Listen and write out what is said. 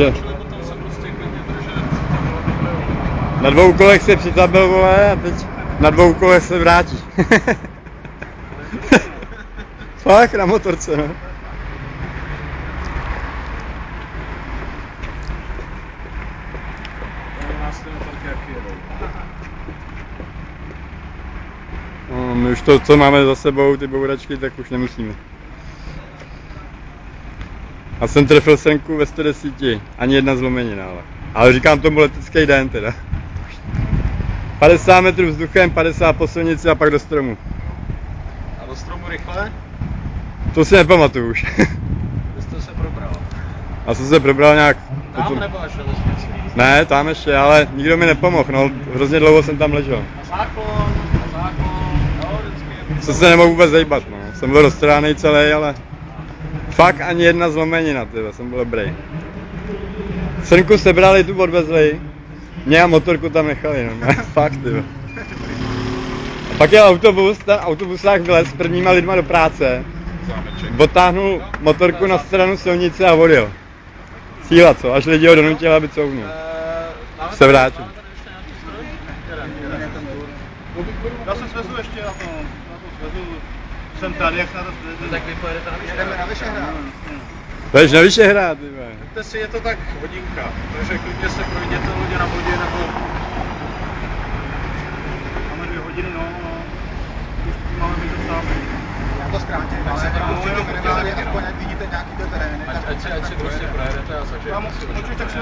Takže na 2 kolech se přitabil, vole, a teď na 2 kolech se vrátí. Fakt, na motorce, no. No, my už to, co máme za sebou, ty bouračky, tak už nemusíme. A jsem trefil senku ve 110, ani jedna zlomenina, ale říkám tomu letecký den teda. 50 metrů vzduchem, 50 po silnici a pak do stromu. A do stromu rychle? To si nepamatuju už. Vy jste se probral. Já jsem se probral nějak... Tam potom... nebo až do vesnice? Ne, tam ještě, ale nikdo mi nepomohl, no. Hrozně dlouho jsem tam ležel. Na záklon, jo, vždycky. Jsem se nemohl vůbec zejbat, no. Jsem byl roztrhaný celý, ale... Fakt ani jedna zlomenina, tyhle, jsem byl dobrý. Srnku sebrali, tu odvezli. Mě a motorku tam nechali, no. Fakt, tyhle. A pak jel autobus, ten autobusák vylez s prvníma lidma do práce. Odtáhnul motorku na stranu silnice a odjel. Síla, co? Až lidi ho donutili, aby couvnul. Se vrátil. Já se svezu ještě na to svezu. Jsem tady, jak na to svezu. Tak vy pojedete na Vyšehrad. Jdeme na Vyšehrad. Pojď na Vyšehrad, ty vole. Víte si, je to tak hodinka, takže klidně se projděte lodě na vodě, nebo... Máme 2 hodiny, no. Už máme být dostávky. Já to zkrátím, ale určitě minimálně aspoň ať vidíte nějaký do terény. Ať si prostě projedete a zažijete si